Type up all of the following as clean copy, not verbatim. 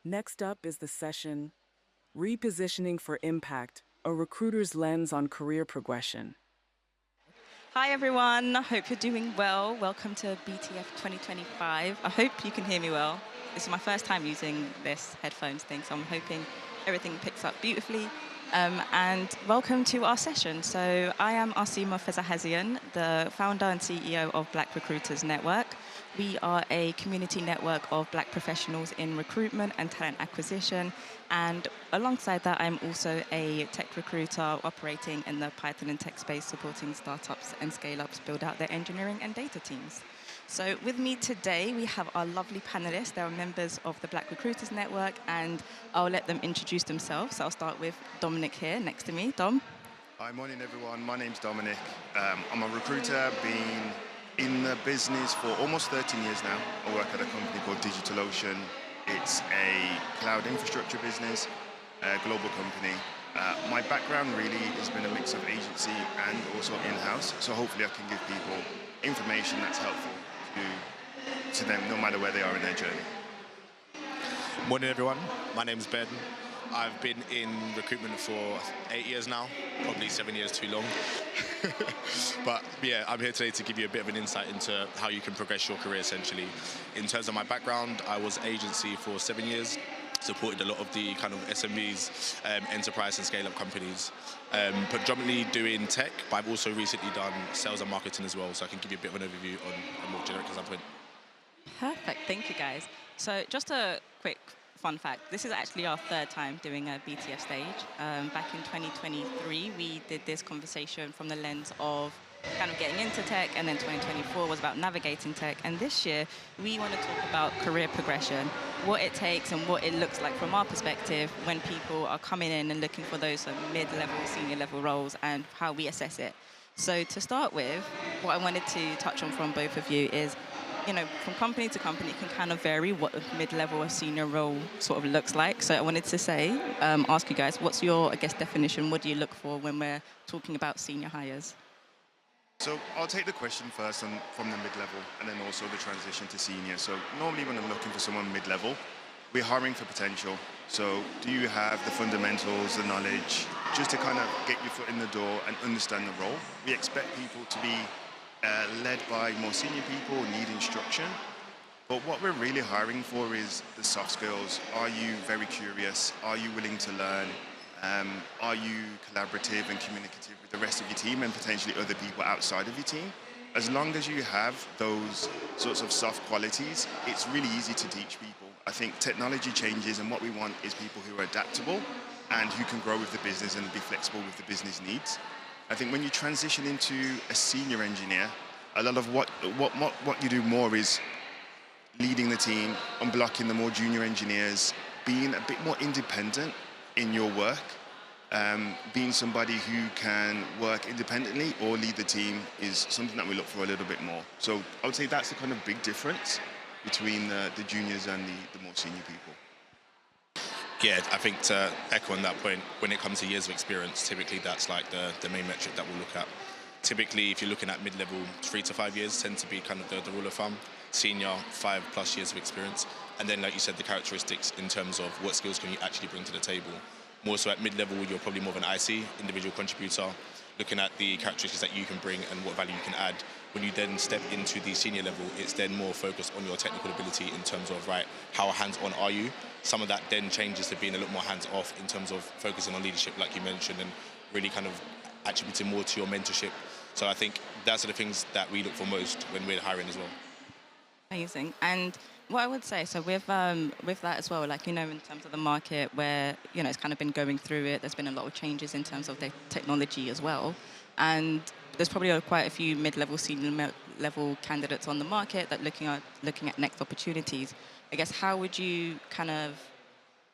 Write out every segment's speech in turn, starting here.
Next up is the session, Repositioning for Impact, a recruiter's lens on career progression. Hi everyone, I hope you're doing well. Welcome to BTF 2025. I hope you can hear me well. This is my first time using this headphones thing, so I'm hoping everything picks up beautifully. And welcome to our session. So I am Arsema Fessehazion, the founder and CEO of Black Recruiters Network. We are a community network of Black professionals in recruitment and talent acquisition. And alongside that, I'm also a tech recruiter operating in the Python and tech space, supporting startups and scale-ups build out their engineering and data teams. So with me today, we have our lovely panelists. They are members of the Black Recruiters Network, and I'll let them introduce themselves. So I'll start with Dominic here next to me. Dom? Hi, morning everyone. My name's Dominic. I'm a recruiter, been in the business for almost 13 years now. I work at a company called DigitalOcean. It's a cloud infrastructure business, a global company. My background really has been a mix of agency and also in-house, so hopefully I can give people information that's helpful to them no matter where they are in their journey. Morning everyone, my name's Ben. I've been in recruitment for 8 years now, probably 7 years too long. But yeah, I'm here today to give you a bit of an insight into how you can progress your career essentially. In terms of my background, I was agency for 7 years, supported a lot of the kind of SMBs, enterprise and scale-up companies, predominantly doing tech, but I've also recently done sales and marketing as well, so I can give you a bit of an overview on a more generic standpoint. Perfect, thank you guys. So just a quick fun fact, this is actually our third time doing a BTF stage. Back in 2023, we did this conversation from the lens of kind of getting into tech, and then 2024 was about navigating tech. And this year, we want to talk about career progression, what it takes and what it looks like from our perspective when people are coming in and looking for those mid-level, senior-level roles, and how we assess it. So to start with, what I wanted to touch on from both of you is, you know, from company to company, it can kind of vary what a mid-level or senior role sort of looks like. So I wanted to say, ask you guys, what's your, I guess, definition? What do you look for when we're talking about senior hires? So I'll take the question first from the mid-level and then also the transition to senior. So normally when I'm looking for someone mid-level, we're hiring for potential. So do you have the fundamentals, the knowledge, just to kind of get your foot in the door and understand the role? We expect people to be led by more senior people, need instruction. But what we're really hiring for is the soft skills. Are you very curious? Are you willing to learn? Are you collaborative and communicative with the rest of your team and potentially other people outside of your team? As long as you have those sorts of soft qualities, it's really easy to teach people. I think technology changes, and what we want is people who are adaptable and who can grow with the business and be flexible with the business needs. I think when you transition into a senior engineer, a lot of what you do more is leading the team, unblocking the more junior engineers, being a bit more independent in your work, being somebody who can work independently or lead the team is something that we look for a little bit more. So I would say that's the kind of big difference between the juniors and the more senior people. Yeah, I think to echo on that point, when it comes to years of experience, typically that's like the main metric that we'll look at. Typically, if you're looking at mid-level, 3 to 5 years tend to be kind of the rule of thumb. Senior, 5+ years of experience. And then, like you said, the characteristics in terms of what skills can you actually bring to the table. More so at mid-level, you're probably more of an IC, individual contributor, looking at the characteristics that you can bring and what value you can add. When you then step into the senior level, it's then more focused on your technical ability in terms of, right, how hands-on are you? Some of that then changes to being a little more hands-off in terms of focusing on leadership, like you mentioned, and really kind of attributing more to your mentorship. So I think that's the things that we look for most when we're hiring as well. Amazing. And what I would say, so with that as well, like, you know, in terms of the market where, you know, it's kind of been going through it, there's been a lot of changes in terms of the technology as well. And there's probably quite a few mid-level, senior level candidates on the market that looking at next opportunities. I guess, how would you kind of,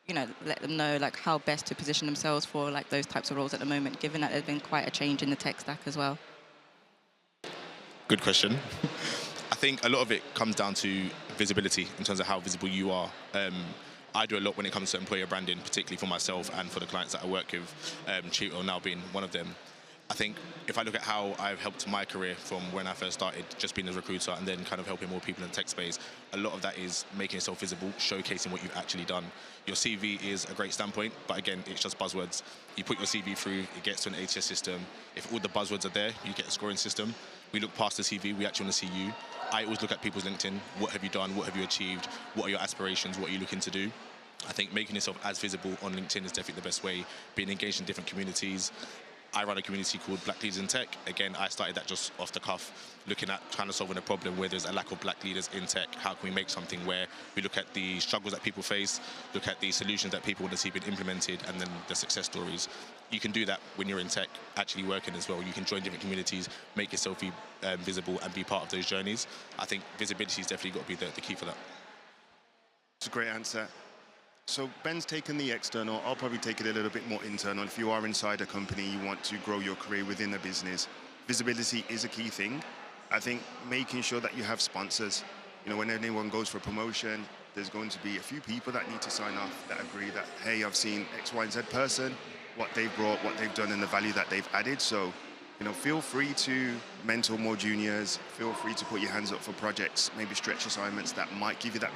you know, let them know like how best to position themselves for like those types of roles at the moment, given that there's been quite a change in the tech stack as well? Good question. I think a lot of it comes down to visibility in terms of how visible you are. I do a lot when it comes to employer branding, particularly for myself and for the clients that I work with, Treatwell now being one of them. I think if I look at how I've helped my career from when I first started, just being a recruiter and then kind of helping more people in the tech space, a lot of that is making yourself visible, showcasing what you've actually done. Your CV is a great standpoint, but again, it's just buzzwords. You put your CV through, it gets to an ATS system. If all the buzzwords are there, you get a scoring system. We look past the CV, we actually want to see you. I always look at people's LinkedIn. What have you done? What have you achieved? What are your aspirations? What are you looking to do? I think making yourself as visible on LinkedIn is definitely the best way. Being engaged in different communities. I run a community called Black Leaders in Tech. Again, I started that just off the cuff, looking at trying to solve a problem where there's a lack of black leaders in tech. How can we make something where we look at the struggles that people face, look at the solutions that people want to see being implemented, and then the success stories. You can do that when you're in tech, actually working as well. You can join different communities, make yourself be visible and be part of those journeys. I think visibility has definitely got to be the key for that. It's a great answer. So Ben's taken the external, I'll probably take it a little bit more internal. If you are inside a company, you want to grow your career within a business, visibility is a key thing. I think making sure that you have sponsors. You know, when anyone goes for a promotion, there's going to be a few people that need to sign off that agree that, hey, I've seen X, Y, and Z person, what they've brought, what they've done, and the value that they've added. So, you know, feel free to mentor more juniors, feel free to put your hands up for projects, maybe stretch assignments that might give you that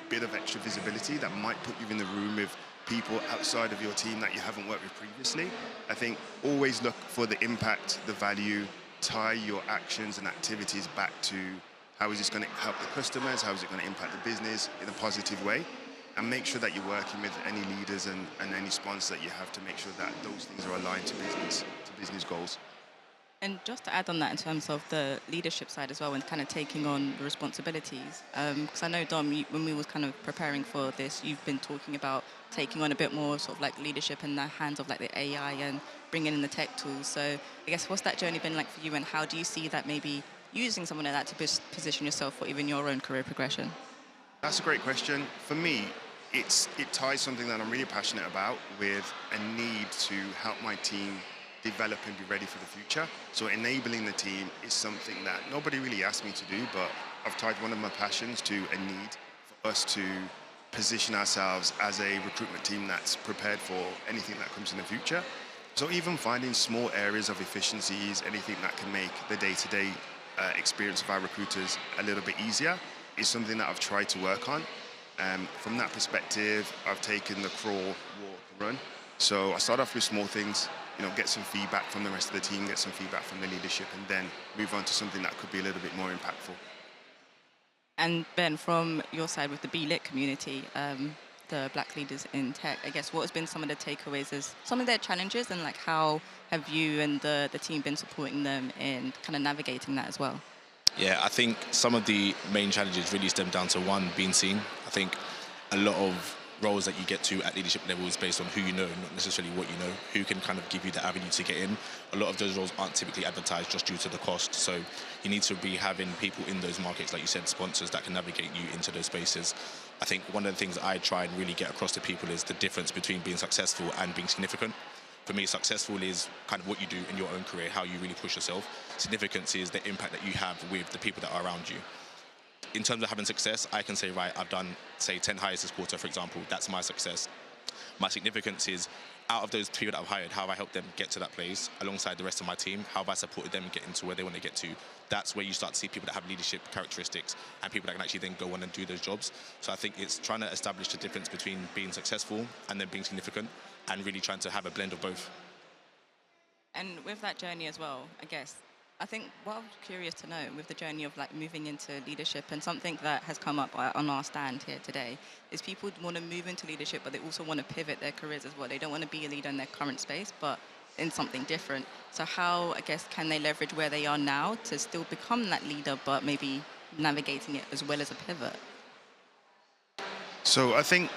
bit of extra visibility, that might put you in the room with people outside of your team that you haven't worked with previously. I think always look for the impact, the value, tie your actions and activities back to how is this going to help the customers, how is it going to impact the business in a positive way, and make sure that you're working with any leaders and any sponsors that you have to make sure that those things are aligned to business goals. And just to add on that in terms of the leadership side as well and kind of taking on the responsibilities, because I know, Dom, when we was kind of preparing for this, you've been talking about taking on a bit more sort of like leadership in the hands of like the AI and bringing in the tech tools. So I guess what's that journey been like for you, and how do you see that maybe using someone like that to position yourself for even your own career progression? That's a great question. For me, it ties something that I'm really passionate about with a need to help my team develop and be ready for the future. So enabling the team is something that nobody really asked me to do, but I've tied one of my passions to a need for us to position ourselves as a recruitment team that's prepared for anything that comes in the future. So even finding small areas of efficiencies, anything that can make the day-to-day experience of our recruiters a little bit easier is something that I've tried to work on. From that perspective, I've taken the crawl, walk, run. So I start off with small things, you know, get some feedback from the rest of the team, get some feedback from the leadership, and then move on to something that could be a little bit more impactful. And Ben, from your side with the BLIT community, the Black Leaders in Tech, I guess what has been some of the takeaways as some of their challenges, and like how have you and the team been supporting them in kind of navigating that as well? Yeah, I think some of the main challenges really stem down to one, being seen. I think a lot of roles that you get to at leadership level is based on who you know, not necessarily what you know, who can kind of give you the avenue to get in. A lot of those roles aren't typically advertised just due to the cost. So you need to be having people in those markets, like you said, sponsors that can navigate you into those spaces. I think one of the things I try and really get across to people is the difference between being successful and being significant. For me, successful is kind of what you do in your own career, how you really push yourself. Significance is the impact that you have with the people that are around you. In terms of having success, I can say, right, I've done, say, 10 hires this quarter, for example. That's my success. My significance is, out of those people that I've hired, how have I helped them get to that place alongside the rest of my team? How have I supported them getting to where they want to get to? That's where you start to see people that have leadership characteristics and people that can actually then go on and do those jobs. So I think it's trying to establish the difference between being successful and then being significant, and really trying to have a blend of both. And with that journey as well, I guess, I think what I'm curious to know with the journey of like moving into leadership, and something that has come up on our stand here today, is people want to move into leadership, but they also want to pivot their careers as well. They don't want to be a leader in their current space, but in something different. So how, I guess, can they leverage where they are now to still become that leader, but maybe navigating it as well as a pivot? So I think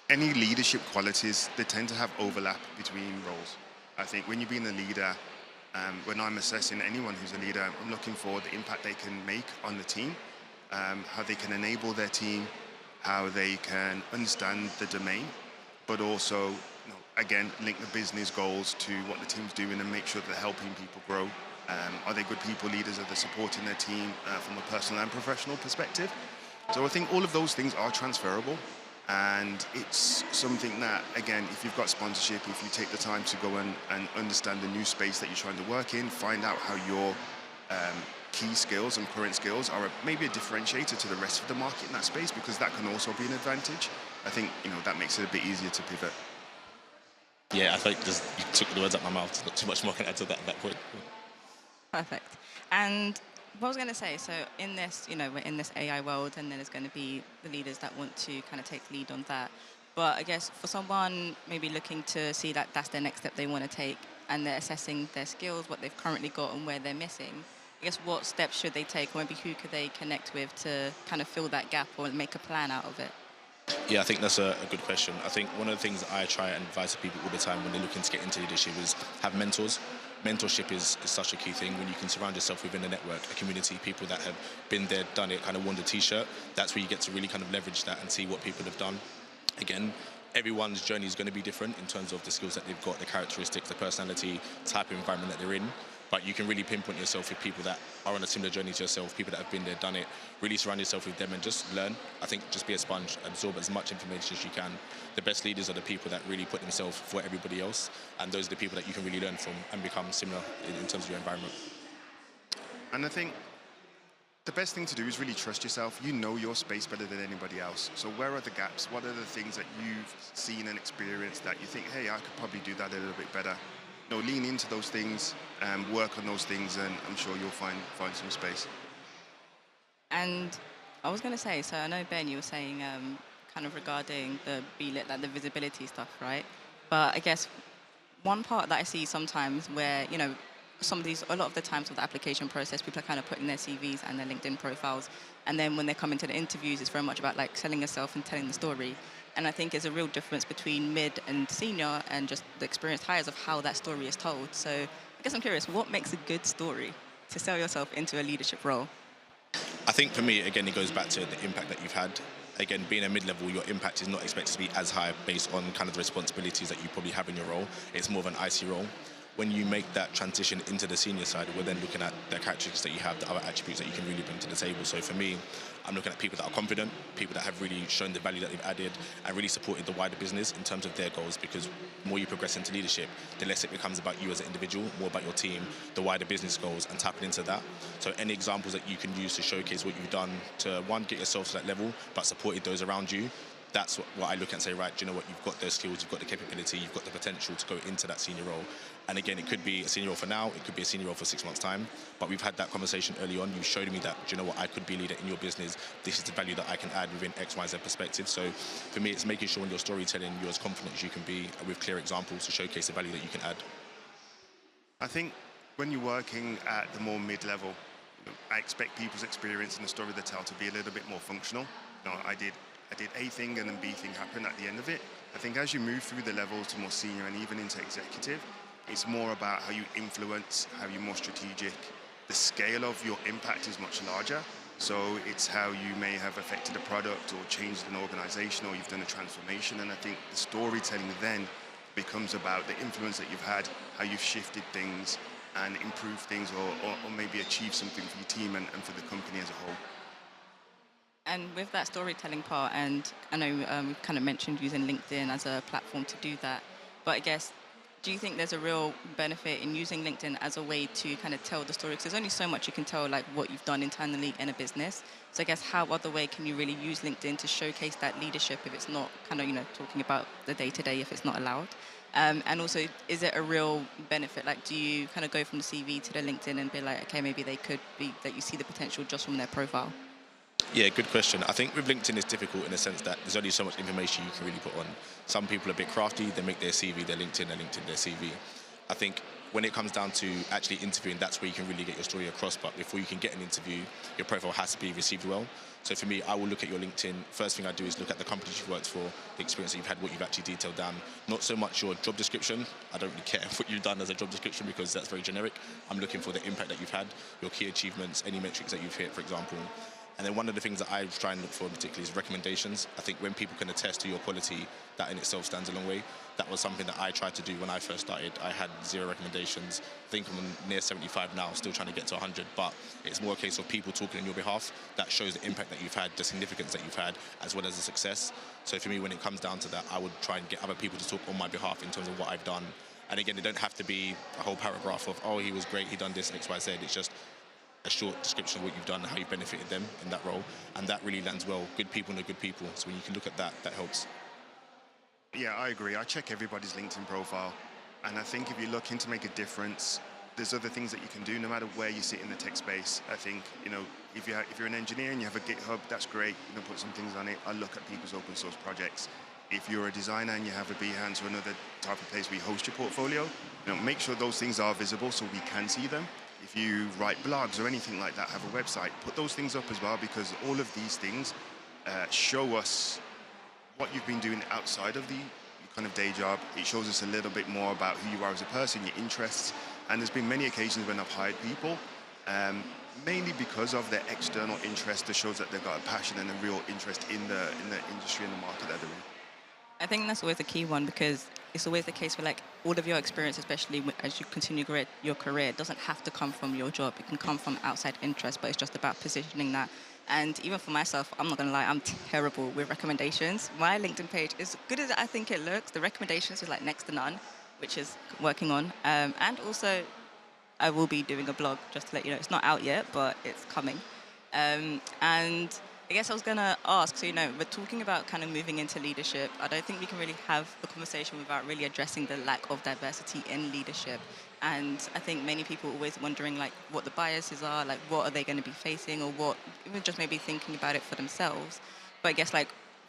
any leadership qualities, they tend to have overlap between roles. I think when you're being a leader, when I'm assessing anyone who's a leader, I'm looking for the impact they can make on the team, how they can enable their team, how they can understand the domain, but also, you know, again, link the business goals to what the team's doing and make sure they're helping people grow. Are they good people leaders? Are they supporting their team from a personal and professional perspective? So I think all of those things are transferable. And it's something that, again, if you've got sponsorship, if you take the time to go and understand the new space that you're trying to work in, find out how your key skills and current skills are maybe a differentiator to the rest of the market in that space, because that can also be an advantage. I think, that makes it a bit easier to pivot. Yeah, I think just you took the words out my mouth. Not too much more I can add to that at that point. Perfect. And what I was going to say, so in this, we're in this AI world, and then there's going to be the leaders that want to kind of take the lead on that. But I guess for someone maybe looking to see that that's their next step they want to take, and they're assessing their skills, what they've currently got and where they're missing, I guess what steps should they take, or maybe who could they connect with to kind of fill that gap or make a plan out of it? Yeah, I think that's a good question. I think one of the things that I try and advise to people all the time when they're looking to get into leadership is have mentors. Mentorship is such a key thing. When you can surround yourself within a network, a community, people that have been there, done it, kind of worn the t-shirt, that's where you get to really kind of leverage that and see what people have done. Again, everyone's journey is going to be different in terms of the skills that they've got, the characteristics, the personality, type of environment that they're in. But you can really pinpoint yourself with people that are on a similar journey to yourself, people that have been there, done it. Really surround yourself with them and just learn. I think just be a sponge, absorb as much information as you can. The best leaders are the people that really put themselves for everybody else, and those are the people that you can really learn from and become similar in terms of your environment. And I think the best thing to do is really trust yourself. You know your space better than anybody else. So where are the gaps? What are the things that you've seen and experienced that you think, hey, I could probably do that a little bit better? Lean into those things, work on those things, and I'm sure you'll find some space. And I was going to say, so I know, Ben, you were saying kind of regarding the B-Lit, like the visibility stuff, right? But I guess one part that I see sometimes where, a lot of the times with the application process, people are kind of putting their CVs and their LinkedIn profiles. And then when they come into the interviews, it's very much about like selling yourself and telling the story. And I think there's a real difference between mid and senior and just the experienced hires of how that story is told. So I guess I'm curious, what makes a good story to sell yourself into a leadership role? I think for me, again, it goes back to the impact that you've had. Again, being a mid-level, your impact is not expected to be as high based on kind of the responsibilities that you probably have in your role. It's more of an IC role. When you make that transition into the senior side, we're then looking at the characteristics that you have, the other attributes that you can really bring to the table. So for me, I'm looking at people that are confident, people that have really shown the value that they've added and really supported the wider business in terms of their goals, because the more you progress into leadership, the less it becomes about you as an individual, more about your team, the wider business goals, and tapping into that. So any examples that you can use to showcase what you've done to, one, get yourself to that level, but supported those around you, that's what I look at and say, right, do you know what, you've got those skills, you've got the capability, you've got the potential to go into that senior role. And again, it could be a senior role for now, it could be a senior role for 6 months' time, but we've had that conversation early on. You showed me that, do you know what, I could be a leader in your business. This is the value that I can add within X, Y, Z perspective. So for me, it's making sure in your storytelling, you're as confident as you can be with clear examples to showcase the value that you can add. I think when you're working at the more mid-level, I expect people's experience in the story they tell to be a little bit more functional. I did A thing and then B thing happen at the end of it. I think as you move through the levels to more senior and even into executive, it's more about how you influence, how you're more strategic. The scale of your impact is much larger. So it's how you may have affected a product or changed an organization or you've done a transformation. And I think the storytelling then becomes about the influence that you've had, how you've shifted things and improved things or maybe achieved something for your team and for the company as a whole. And with that storytelling part, and I know we've kind of mentioned using LinkedIn as a platform to do that, but I guess, do you think there's a real benefit in using LinkedIn as a way to kind of tell the story? Because there's only so much you can tell, like what you've done internally in a business. So I guess how other way can you really use LinkedIn to showcase that leadership if it's not kind of, talking about the day-to-day if it's not allowed? And also, is it a real benefit? Like, do you kind of go from the CV to the LinkedIn and be like, okay, maybe they could be, that you see the potential just from their profile? Yeah, good question. I think with LinkedIn it's difficult in the sense that there's only so much information you can really put on. Some people are a bit crafty, they make their CV their LinkedIn, their LinkedIn their CV. I think when it comes down to actually interviewing, that's where you can really get your story across. But before you can get an interview, your profile has to be received well. So for me, I will look at your LinkedIn. First thing I do is look at the companies you've worked for, the experience that you've had, what you've actually detailed down. Not so much your job description. I don't really care what you've done as a job description because that's very generic. I'm looking for the impact that you've had, your key achievements, any metrics that you've hit, for example. And then one of the things that I try and look for particularly is recommendations. I think when people can attest to your quality, that in itself stands a long way. That was something that I tried to do when I first started. I had 0 recommendations. I think I'm near 75 now, still trying to get to 100. But it's more a case of people talking on your behalf. That shows the impact that you've had, the significance that you've had, as well as the success. So for me, when it comes down to that, I would try and get other people to talk on my behalf in terms of what I've done. And again, it don't have to be a whole paragraph of, oh, he was great, he done this, X, Y, Z. It's just a short description of what you've done and how you've benefited them in that role. And that really lands well. Good people know good people. So when you can look at that, that helps. Yeah, I agree. I check everybody's LinkedIn profile. And I think if you're looking to make a difference, there's other things that you can do no matter where you sit in the tech space. I think, if you're an engineer and you have a GitHub, that's great. Put some things on it. I look at people's open source projects. If you're a designer and you have a Behance or another type of place where you host your portfolio, make sure those things are visible so we can see them. If you write blogs or anything like that, have a website, put those things up as well, because all of these things show us what you've been doing outside of the kind of day job. It shows us a little bit more about who you are as a person, your interests. And there's been many occasions when I've hired people, mainly because of their external interest that shows that they've got a passion and a real interest in the industry and the market that they're in. I think that's always a key one, because it's always the case where all of your experience, especially as you continue your career, it doesn't have to come from your job. It can come from outside interest, but it's just about positioning that. And even for myself, I'm not going to lie, I'm terrible with recommendations. My LinkedIn page, as good as I think it looks, the recommendations is next to none, which is working on. And also, I will be doing a blog, just to let you know. It's not out yet, but it's coming. And I guess I was going to ask, so, we're talking about kind of moving into leadership. I don't think we can really have the conversation without really addressing the lack of diversity in leadership. And I think many people are always wondering, what the biases are, what are they going to be facing, or what, even just maybe thinking about it for themselves. But I guess,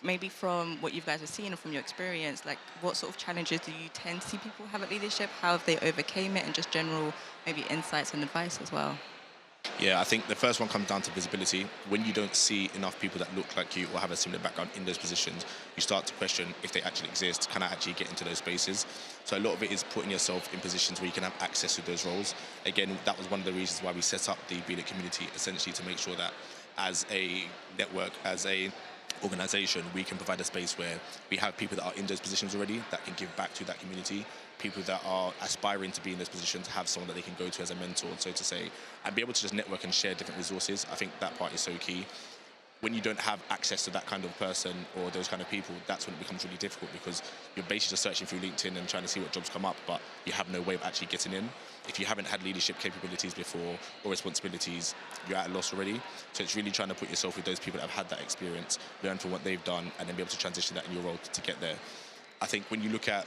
maybe from what you guys have seen and from your experience, what sort of challenges do you tend to see people have at leadership? How have they overcame it, and just general maybe insights and advice as well? Yeah, I think the first one comes down to visibility. When you don't see enough people that look like you or have a similar background in those positions, you start to question if they actually exist. Can I actually get into those spaces? So a lot of it is putting yourself in positions where you can have access to those roles. Again, that was one of the reasons why we set up the BLIT community, essentially to make sure that as a network, as a organization, we can provide a space where we have people that are in those positions already that can give back to that community. People that are aspiring to be in those positions have someone that they can go to as a mentor, so to say, and be able to just network and share different resources. I think that part is so key. When you don't have access to that kind of person or those kind of people, that's when it becomes really difficult, because you're basically just searching through LinkedIn and trying to see what jobs come up, but you have no way of actually getting in. If you haven't had leadership capabilities before or responsibilities, you're at a loss already. So it's really trying to put yourself with those people that have had that experience, learn from what they've done, and then be able to transition that in your role to get there. I think when you look at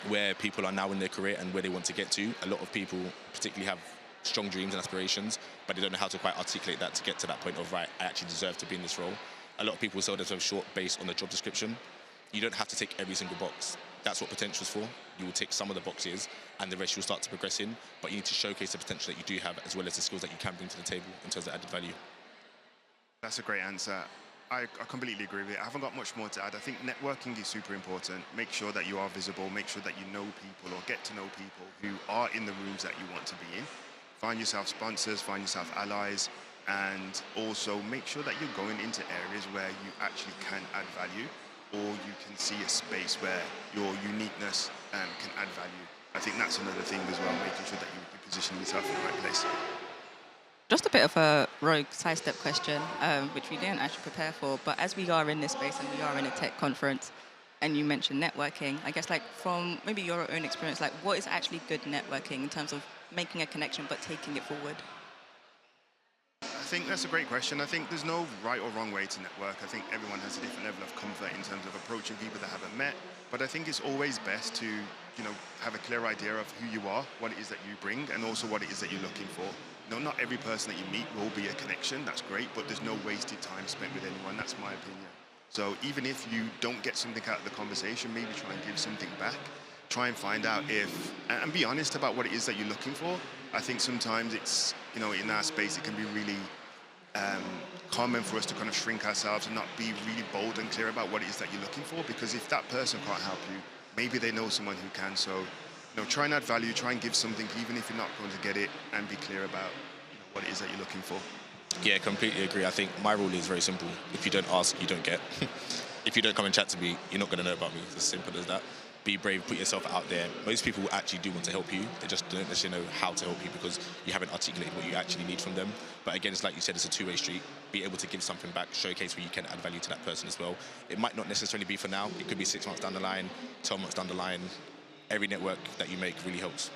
where people are now in their career and where they want to get to, a lot of people particularly have strong dreams and aspirations, but they don't know how to quite articulate that to get to that point of, right, I actually deserve to be in this role. A lot of people sell themselves short based on the job description. You don't have to tick every single box. That's what potential is for. You will tick some of the boxes and the rest you'll start to progress in, but you need to showcase the potential that you do have, as well as the skills that you can bring to the table in terms of added value. That's a great answer. I completely agree with it. I haven't got much more to add. I think networking is super important. Make sure that you are visible. Make sure that you know people or get to know people who are in the rooms that you want to be in. Find yourself sponsors, find yourself allies, and also make sure that you're going into areas where you actually can add value, or you can see a space where your uniqueness can add value. I think that's another thing as well, making sure that you're positioning yourself in the right place. Just a bit of a rogue sidestep question, which we didn't actually prepare for, but as we are in this space and we are in a tech conference, and you mentioned networking, I guess from maybe your own experience, what is actually good networking in terms of making a connection but taking it forward? I think that's a great question. I think there's no right or wrong way to network. I think everyone has a different level of comfort in terms of approaching people that haven't met, but I think it's always best to have a clear idea of who you are, what it is that you bring, and also what it is that you're looking for. Not every person that you meet will be a connection, that's great, but there's no wasted time spent with anyone, that's my opinion. So even if you don't get something out of the conversation, maybe try and give something back. Try and find out and be honest about what it is that you're looking for. I think sometimes it's, in our space, it can be really common for us to kind of shrink ourselves and not be really bold and clear about what it is that you're looking for, because if that person can't help you, maybe they know someone who can. So try and add value, try and give something, even if you're not going to get it, and be clear about what it is that you're looking for. Yeah, completely agree. I think my rule is very simple. If you don't ask, you don't get. If you don't come and chat to me, you're not going to know about me. It's as simple as that. Be brave, put yourself out there. Most people actually do want to help you. They just don't necessarily know how to help you because you haven't articulated what you actually need from them. But again, it's like you said, it's a two-way street. Be able to give something back, showcase where you can add value to that person as well. It might not necessarily be for now. It could be 6 months down the line, 12 months down the line. Every network that you make really helps.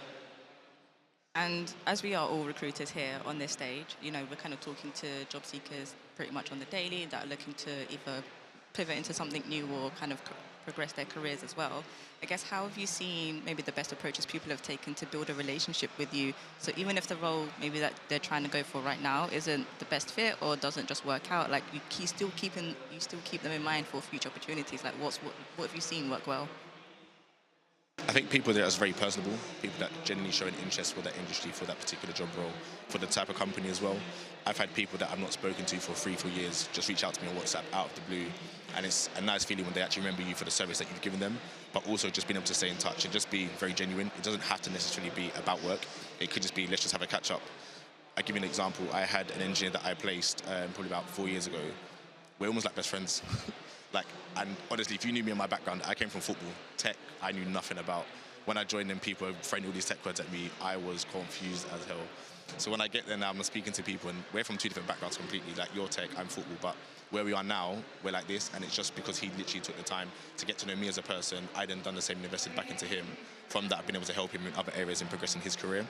And as we are all recruiters here on this stage, we're kind of talking to job seekers pretty much on the daily that are looking to either pivot into something new or kind of progress their careers as well. I guess, how have you seen maybe the best approaches people have taken to build a relationship with you? So even if the role maybe that they're trying to go for right now isn't the best fit or doesn't just work out, like you still keep them in mind for future opportunities. Like what have you seen work well? I think people that are very personable, people that genuinely show an interest for that industry, for that particular job role, for the type of company as well. I've had people that I've not spoken to for 3-4 years just reach out to me on WhatsApp out of the blue, and it's a nice feeling when they actually remember you for the service that you've given them, but also just being able to stay in touch and just be very genuine. It doesn't have to necessarily be about work. It could just be, let's just have a catch up. I'll give you an example. I had an engineer that I placed probably about 4 years ago. We're almost like best friends. And honestly, if you knew me and my background, I came from football. Tech, I knew nothing about. When I joined them, people were throwing all these tech words at me. I was confused as hell. So when I get there now, I'm speaking to people, and we're from two different backgrounds completely. Like, you're tech, I'm football. But where we are now, we're like this, and it's just because he literally took the time to get to know me as a person. I then done the same and invested back into him. From that, I've been able to help him in other areas in progressing his career.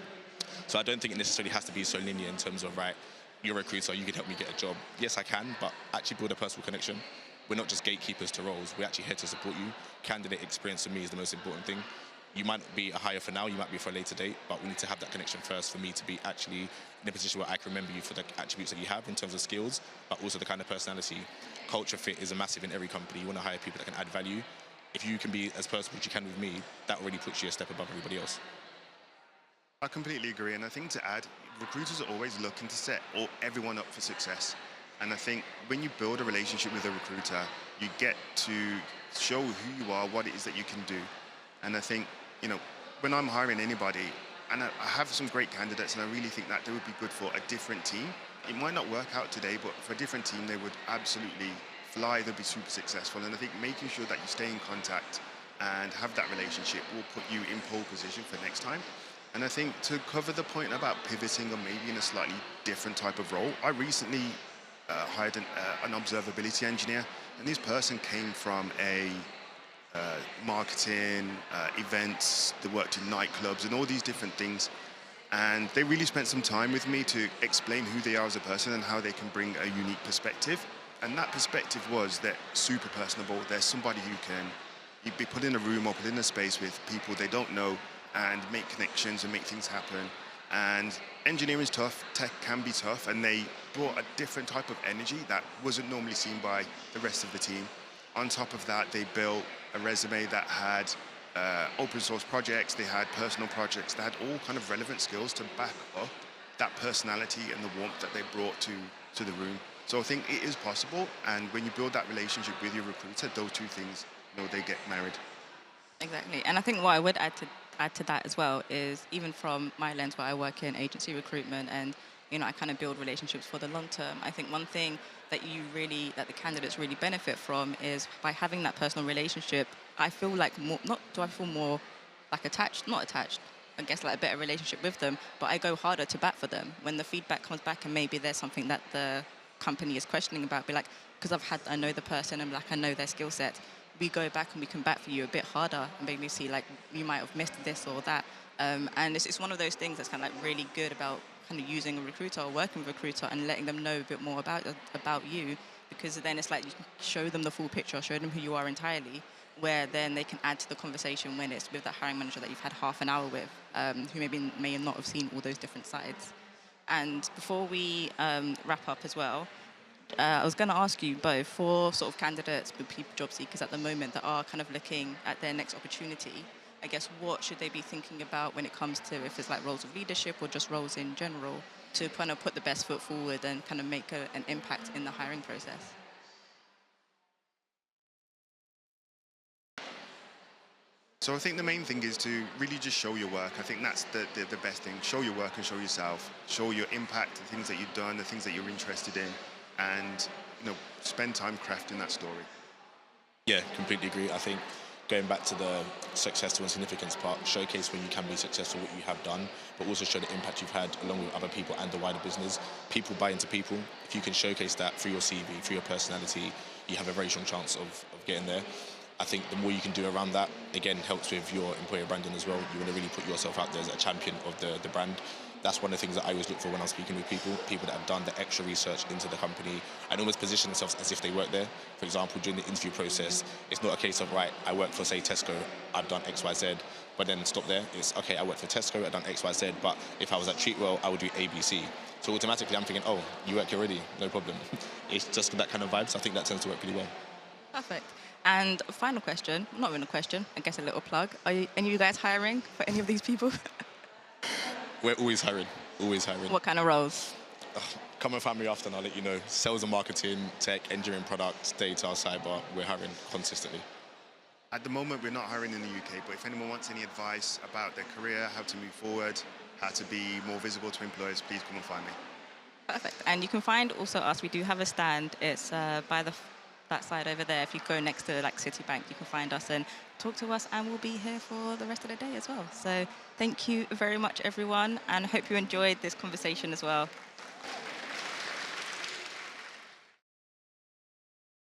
So I don't think it necessarily has to be so linear in terms of, right, you're a recruiter, you can help me get a job. Yes, I can, but actually build a personal connection. We're not just gatekeepers to roles. We're actually here to support you. Candidate experience for me is the most important thing. You might not be a hire for now, you might be for a later date, but we need to have that connection first for me to be actually in a position where I can remember you for the attributes that you have in terms of skills, but also the kind of personality. Culture fit is a massive in every company. You want to hire people that can add value. If you can be as personable as you can with me, that already puts you a step above everybody else. I completely agree, and I think to add, recruiters are always looking to set everyone up for success. And I think when you build a relationship with a recruiter, you get to show who you are, what it is that you can do. And I think, when I'm hiring anybody, and I have some great candidates, and I really think that they would be good for a different team. It might not work out today, but for a different team, they would absolutely fly, they'd be super successful. And I think making sure that you stay in contact and have that relationship will put you in pole position for next time. And I think to cover the point about pivoting or maybe in a slightly different type of role, I recently hired an observability engineer, and this person came from a marketing, events, they worked in nightclubs and all these different things. And they really spent some time with me to explain who they are as a person and how they can bring a unique perspective. And that perspective was they're super personable. They're somebody who can be put in a room or put in a space with people they don't know and make connections and make things happen. And engineering is tough, tech can be tough, and they brought a different type of energy that wasn't normally seen by the rest of the team. On top of that, they built a resume that had open source projects, they had personal projects, they had all kind of relevant skills to back up that personality and the warmth that they brought to the room. So I think it is possible, and when you build that relationship with your recruiter, those two things, they get married. Exactly. And I think what I would add to that as well is, even from my lens where I work in agency recruitment and I kind of build relationships for the long term, I think one thing that the candidates really benefit from is by having that personal relationship. I feel like I feel more like attached, not attached, I guess, like a better relationship with them, but I go harder to bat for them when the feedback comes back and maybe there's something that the company is questioning about. Be like, because I know the person and I know their skill set, we go back and we can bat for you a bit harder and maybe see like you might have missed this or that. And it's one of those things that's kind of like really good about kind of using a recruiter or working with a recruiter and letting them know a bit more about you, because then it's like you can show them the full picture, show them who you are entirely, where then they can add to the conversation when it's with that hiring manager that you've had half an hour with, who may not have seen all those different sides. And before we wrap up as well, I was going to ask you both, for sort of candidates, job seekers at the moment that are kind of looking at their next opportunity, I guess what should they be thinking about when it comes to, if it's like roles of leadership or just roles in general, to kind of put the best foot forward and kind of make an impact in the hiring process? So I think the main thing is to really just show your work. I think that's the best thing. Show your work and show yourself. Show your impact, the things that you've done, the things that you're interested in, and spend time crafting that story. Yeah, completely agree. I think going back to the successful and significance part, showcase when you can be successful, what you have done, but also show the impact you've had along with other people and the wider business. People buy into people. If you can showcase that through your CV, through your personality, you have a very strong chance of getting there. I think the more you can do around that, again, helps with your employer branding as well. You want to really put yourself out there as a champion of the brand. That's one of the things that I always look for when I'm speaking with people that have done the extra research into the company and almost position themselves as if they work there. For example, during the interview process, it's not a case of, right, I work for, say, Tesco, I've done X, Y, Z, but then stop there. It's, okay, I work for Tesco, I've done X, Y, Z, but if I was at Treatwell, I would do A, B, C. So automatically I'm thinking, oh, you work here already, no problem. It's just that kind of vibe, so I think that tends to work really well. Perfect. And final question, not even a question, I guess a little plug. Are any of you guys hiring for any of these people? We're always hiring, always hiring. What kind of roles? Come and find me after and I'll let you know. Sales and marketing, tech, engineering products, data, cyber, we're hiring consistently. At the moment, we're not hiring in the UK, but if anyone wants any advice about their career, how to move forward, how to be more visible to employers, please come and find me. Perfect. And you can find also us. We do have a stand. It's by that side over there. If you go next to like Citibank, you can find us and talk to us, and we'll be here for the rest of the day as well. So thank you very much, everyone, and hope you enjoyed this conversation as well.